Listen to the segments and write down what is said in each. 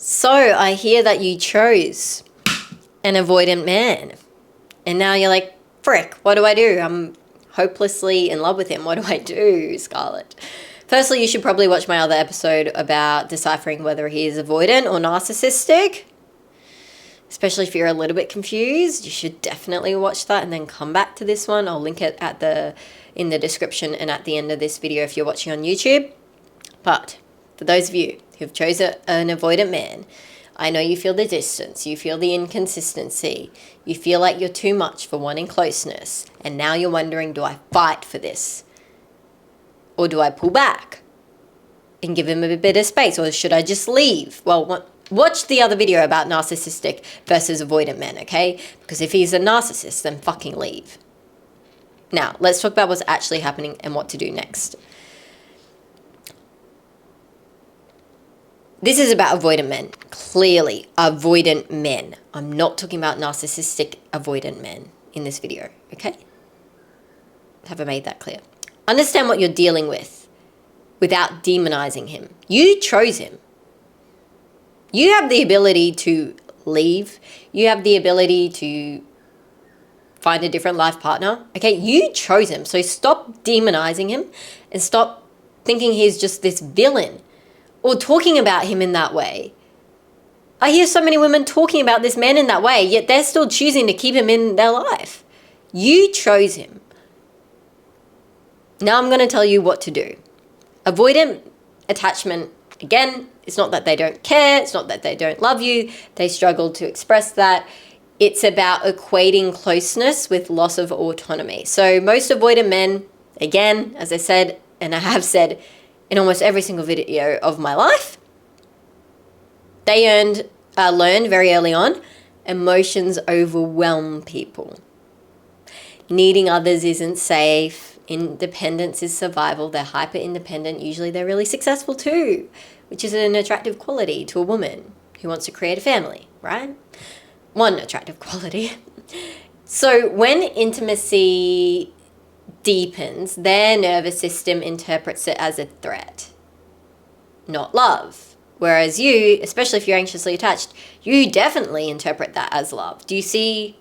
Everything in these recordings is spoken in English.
So I hear that you chose an avoidant man. And now you're like, frick, what do I do? I'm hopelessly in love with him. What do I do, Scarlett? Firstly, you should probably watch my other episode about deciphering whether he is avoidant or narcissistic. Especially if you're a little bit confused, you should definitely watch that and then come back to this one. I'll link it in the description and at the end of this video if you're watching on YouTube. But for those of you who've chosen an avoidant man, I know you feel the distance, you feel the inconsistency, you feel like you're too much for wanting closeness, and now you're wondering, do I fight for this? Or do I pull back and give him a bit of space, or should I just leave? Well, watch the other video about narcissistic versus avoidant men, okay? Because if he's a narcissist, then fucking leave. Now, let's talk about what's actually happening and what to do next. This is about avoidant men. Clearly, avoidant men. I'm not talking about narcissistic avoidant men in this video, okay? Have I made that clear? Understand what you're dealing with without demonizing him. You chose him. You have the ability to leave. You have the ability to find a different life partner, okay? You chose him, so stop demonizing him and stop thinking he's just this villain or talking about him in that way. I hear so many women talking about this man in that way, yet they're still choosing to keep him in their life. You chose him. Now I'm going to tell you what to do. Avoidant attachment, again, it's not that they don't care, it's not that they don't love you, they struggle to express that. It's about equating closeness with loss of autonomy. So most avoidant men, again, as I said, and I have said in almost every single video of my life, they learned very early on, emotions overwhelm people. Needing others isn't safe. Independence is survival. They're hyper independent. Usually they're really successful too, which is an attractive quality to a woman who wants to create a family, right? One attractive quality. So when intimacy deepens, their nervous system interprets it as a threat, not love. Whereas you, especially if you're anxiously attached, you definitely interpret that as love. Do you see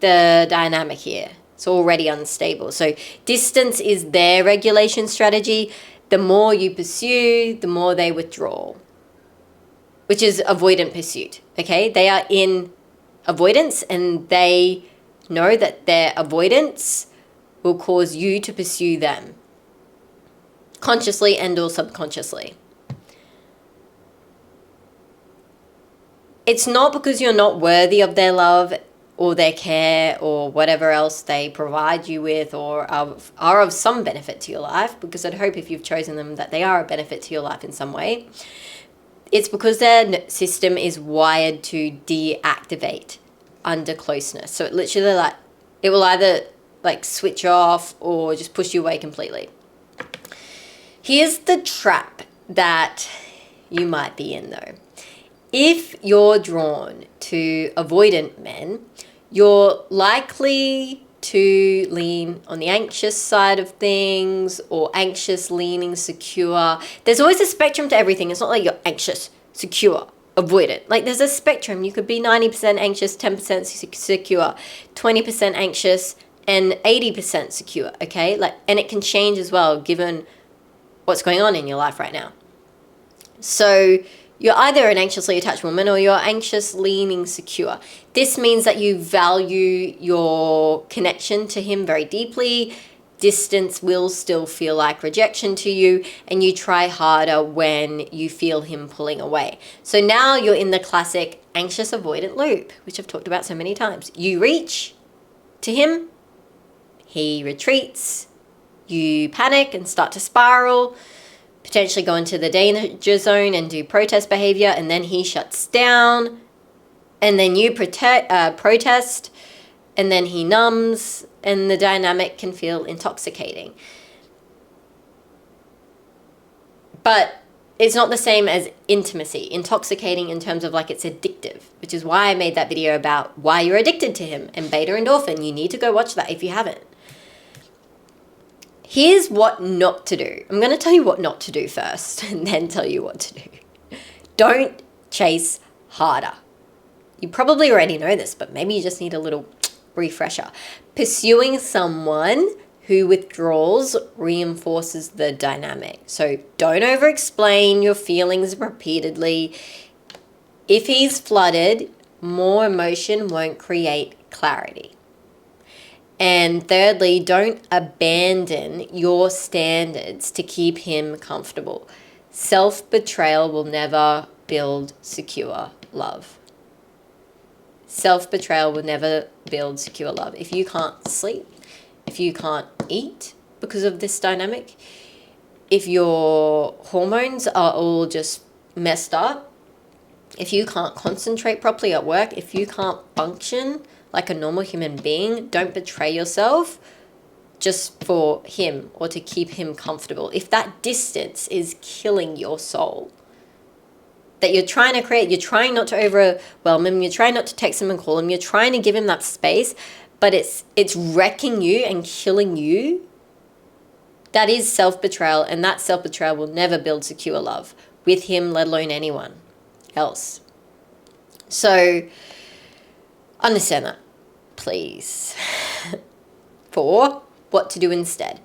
the dynamic here? It's already unstable. So distance is their regulation strategy. The more you pursue, the more they withdraw, which is avoidant pursuit, okay? They are in avoidance and they know that their avoidance will cause you to pursue them, consciously and or subconsciously. It's not because you're not worthy of their love or their care or whatever else they provide you with or are of some benefit to your life, because I'd hope if you've chosen them that they are a benefit to your life in some way. It's because their system is wired to deactivate under closeness. So it literally it will either switch off or just push you away completely. Here's the trap that you might be in though. If you're drawn to avoidant men, you're likely to lean on the anxious side of things, or anxious, leaning, secure. There's always a spectrum to everything. It's not like you're anxious, secure, avoidant. There's a spectrum. You could be 90% anxious, 10% secure, 20% anxious, and 80% secure, okay? And it can change as well given what's going on in your life right now. So you're either an anxiously attached woman or you're anxious, leaning, secure. This means that you value your connection to him very deeply. Distance will still feel like rejection to you, and you try harder when you feel him pulling away. So now you're in the classic anxious avoidant loop, which I've talked about so many times. You reach to him, he retreats, you panic and start to spiral, potentially go into the danger zone and do protest behavior, and then he shuts down, and then you protest, and then he numbs, and the dynamic can feel intoxicating. But it's not the same as intimacy. Intoxicating in terms of it's addictive, which is why I made that video about why you're addicted to him and beta endorphin. You need to go watch that if you haven't. Here's what not to do. I'm going to tell you what not to do first and then tell you what to do. Don't chase harder. You probably already know this, but maybe you just need a little refresher. Pursuing someone who withdraws reinforces the dynamic. So don't over-explain your feelings repeatedly. If he's flooded, more emotion won't create clarity. And thirdly, don't abandon your standards to keep him comfortable. Self-betrayal will never build secure love. Self-betrayal will never build secure love. If you can't sleep, if you can't eat because of this dynamic, if your hormones are all just messed up, if you can't concentrate properly at work, if you can't function like a normal human being, don't betray yourself just for him or to keep him comfortable. If that distance is killing your soul that you're trying to create, you're trying not to overwhelm him, you're trying not to text him and call him, you're trying to give him that space, but it's wrecking you and killing you, that is self-betrayal, and that self-betrayal will never build secure love with him, let alone anyone else. So understand that, please. 4, what to do instead.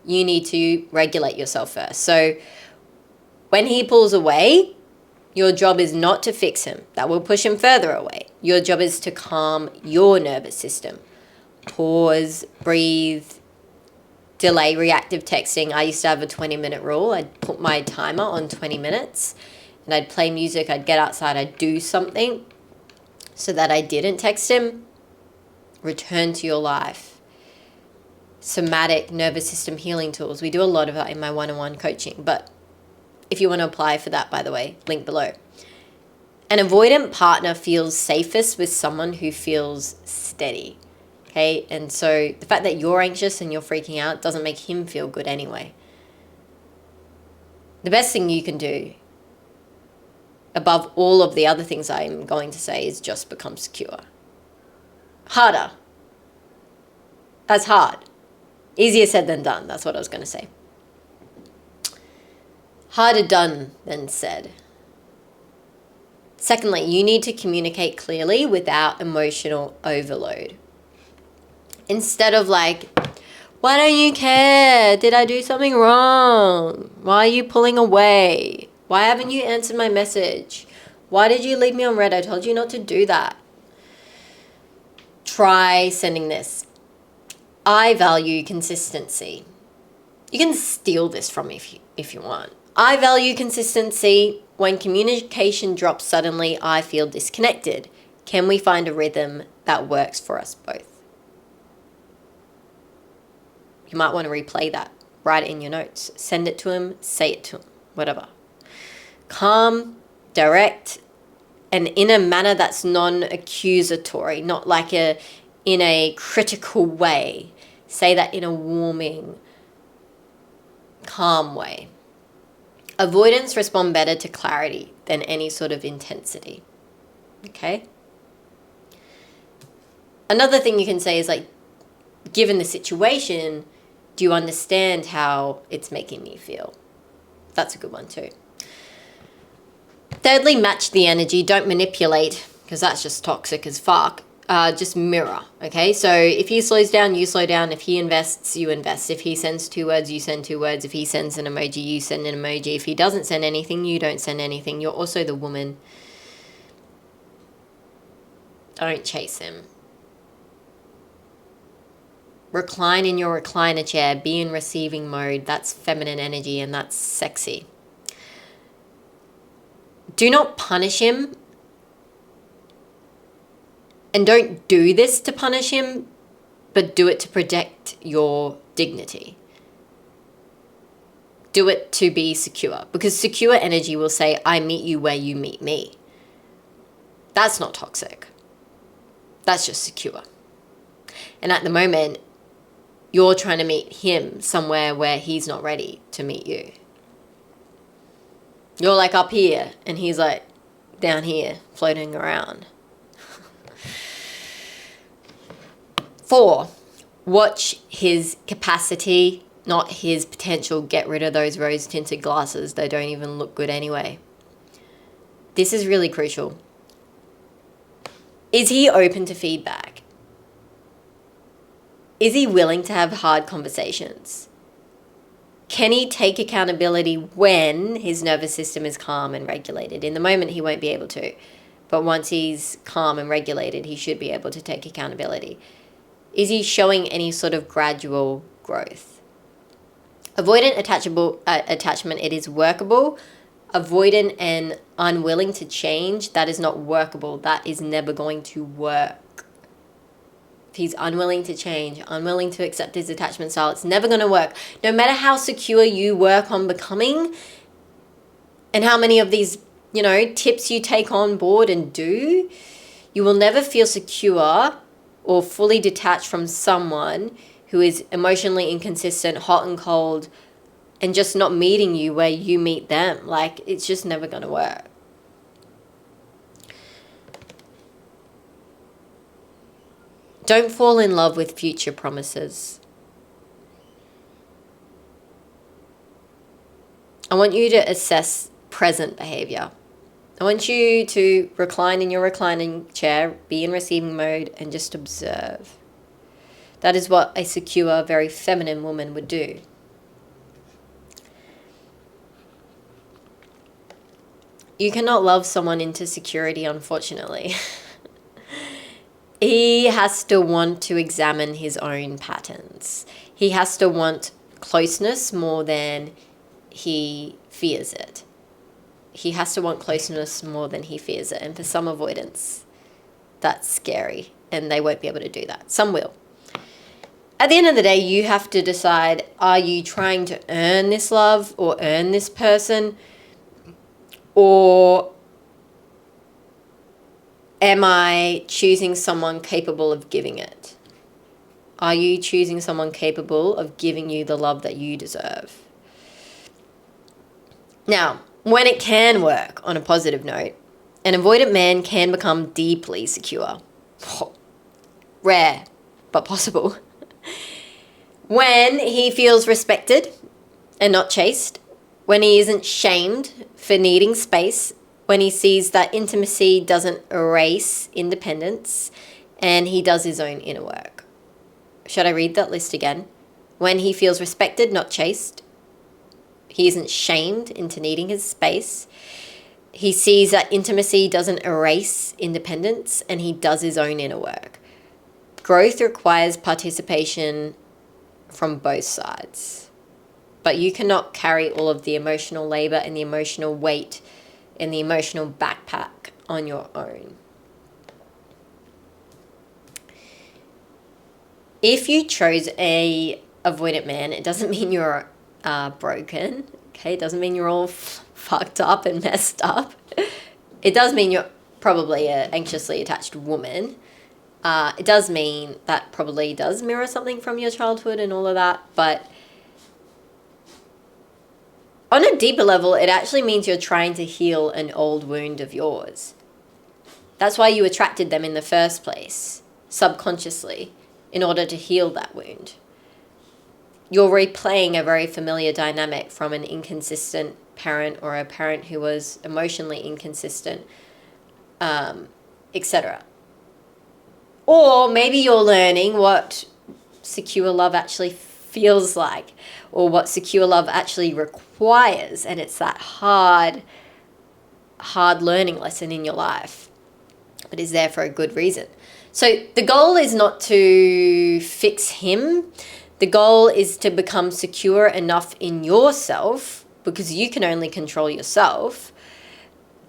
You need to regulate yourself first. So when he pulls away, your job is not to fix him. That will push him further away. Your job is to calm your nervous system. Pause, breathe, delay reactive texting. I used to have a 20-minute rule. I'd put my timer on 20 minutes and I'd play music. I'd get outside. I'd do something so that I didn't text him. Return to your life. Somatic nervous system healing tools. We do a lot of that in my one-on-one coaching, but if you want to apply for that, by the way, link below. An avoidant partner feels safest with someone who feels steady. Okay, and so the fact that you're anxious and you're freaking out doesn't make him feel good anyway. The best thing you can do, above all of the other things I'm going to say, is just become secure. Harder. That's hard. Easier said than done. That's what I was going to say. Harder done than said. Secondly, you need to communicate clearly without emotional overload. Instead of like, why don't you care? Did I do something wrong? Why are you pulling away? Why haven't you answered my message? Why did you leave me on red? I told you not to do that. Try sending this. I value consistency. You can steal this from me if you want. I value consistency. When communication drops suddenly, I feel disconnected. Can we find a rhythm that works for us both? You might want to replay that. Write it in your notes. Send it to him. Say it to him. Whatever. Calm, direct, and in a manner that's non-accusatory, not like in a critical way. Say that in a warming, calm way. Avoidants respond better to clarity than any sort of intensity. Okay? Another thing you can say is like, given the situation, do you understand how it's making me feel? That's a good one too. Thirdly, match the energy. Don't manipulate, because that's just toxic as fuck. Just mirror, okay? So if he slows down, you slow down. If he invests, you invest. If he sends 2 words, you send 2 words. If he sends an emoji, you send an emoji. If he doesn't send anything, you don't send anything. You're also the woman. Don't chase him. Recline in your recliner chair. Be in receiving mode. That's feminine energy and that's sexy. Do not punish him. And don't do this to punish him, but do it to protect your dignity. Do it to be secure, because secure energy will say, I meet you where you meet me. That's not toxic. That's just secure. And at the moment, you're trying to meet him somewhere where he's not ready to meet you. You're like up here and he's like down here floating around. 4, watch his capacity, not his potential. Get rid of those rose-tinted glasses. They don't even look good anyway. This is really crucial. Is he open to feedback? Is he willing to have hard conversations? Can he take accountability when his nervous system is calm and regulated? In the moment, he won't be able to. But once he's calm and regulated, he should be able to take accountability. Is he showing any sort of gradual growth? Avoidant attachment, it is workable. Avoidant and unwilling to change, that is not workable. That is never going to work. If he's unwilling to change, unwilling to accept his attachment style, it's never going to work. No matter how secure you work on becoming and how many of these, tips you take on board and do, you will never feel secure or fully detached from someone who is emotionally inconsistent, hot and cold, and just not meeting you where you meet them. Like, it's just never going to work. Don't fall in love with future promises. I want you to assess present behavior. I want you to recline in your reclining chair, be in receiving mode, and just observe. That is what a secure, very feminine woman would do. You cannot love someone into security, unfortunately. He has to want to examine his own patterns. He has to want closeness more than he fears it. He has to want closeness more than he fears it. And for some avoidants, that's scary, and they won't be able to do that. Some will. At the end of the day, you have to decide, are you trying to earn this love or earn this person? Or am I choosing someone capable of giving it? Are you choosing someone capable of giving you the love that you deserve? Now, when it can work on a positive note, an avoidant man can become deeply secure. Rare, but possible. When he feels respected and not chased, when he isn't shamed for needing space, when he sees that intimacy doesn't erase independence, and he does his own inner work. Should I read that list again? When he feels respected, not chased, he isn't shamed into needing his space, he sees that intimacy doesn't erase independence, and he does his own inner work. Growth requires participation from both sides. But you cannot carry all of the emotional labor and the emotional weight and the emotional backpack on your own. If you chose a avoidant man, it doesn't mean you're broken. Okay, it doesn't mean you're all fucked up and messed up. It does mean you're probably an anxiously attached woman. It does mean that probably does mirror something from your childhood and all of that, but on a deeper level, it actually means you're trying to heal an old wound of yours. That's why you attracted them in the first place, subconsciously, in order to heal that wound. You're replaying a very familiar dynamic from an inconsistent parent or a parent who was emotionally inconsistent, etc. Or maybe you're learning what secure love actually feels like, or what secure love actually requires, and it's that hard learning lesson in your life, but is there for a good reason. So the goal is not to fix him. The goal is to become secure enough in yourself, because you can only control yourself,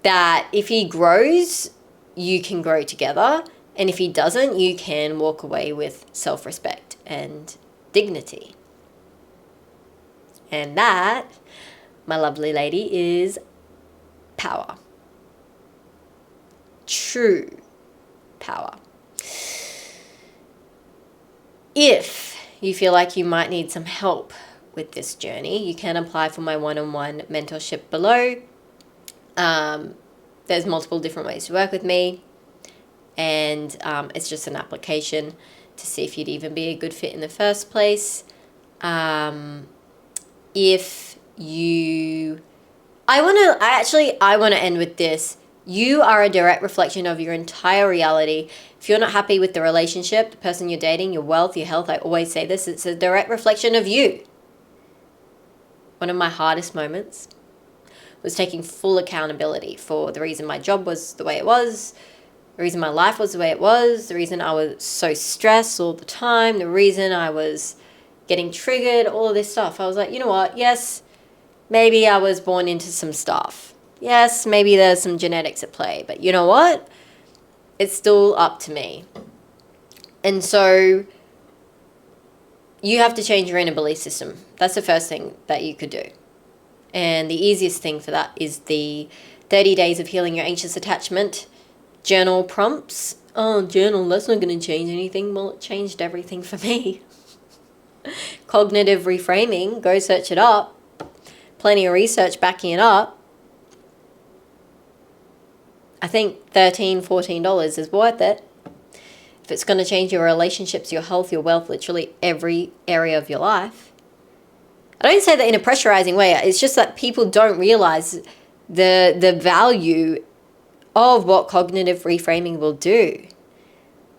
that if he grows, you can grow together, and if he doesn't, you can walk away with self-respect and dignity. And that, my lovely lady, is power. True power. If you feel like you might need some help with this journey, you can apply for my one-on-one mentorship below. There's multiple different ways to work with me, and it's just an application to see if you'd even be a good fit in the first place. If you, I want to end with this. You are a direct reflection of your entire reality. If you're not happy with the relationship, the person you're dating, your wealth, your health, I always say this, it's a direct reflection of you. One of my hardest moments was taking full accountability for the reason my job was the way it was, the reason my life was the way it was, the reason I was so stressed all the time, the reason I was getting triggered, all of this stuff. I was like, you know what? Yes, maybe I was born into some stuff. Yes, maybe there's some genetics at play, but you know what? It's still up to me. And so you have to change your inner belief system. That's the first thing that you could do. And the easiest thing for that is the 30 days of healing your anxious attachment journal prompts. Oh, journal, that's not going to change anything. Well, it changed everything for me. Cognitive reframing, go search it up. Plenty of research backing it up. I think $13, $14 is worth it. If it's going to change your relationships, your health, your wealth, literally every area of your life. I don't say that in a pressurizing way. It's just that people don't realize the value of what cognitive reframing will do.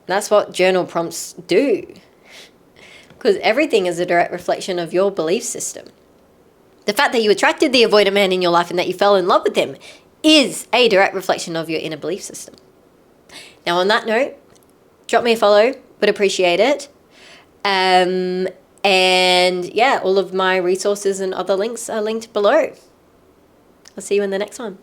That's what journal prompts do. Because everything is a direct reflection of your belief system. The fact that you attracted the avoidant man in your life and that you fell in love with him is a direct reflection of your inner belief system. Now, on that note, drop me a follow. Would appreciate it. And yeah, all of my resources and other links are linked below. I'll see you in the next one.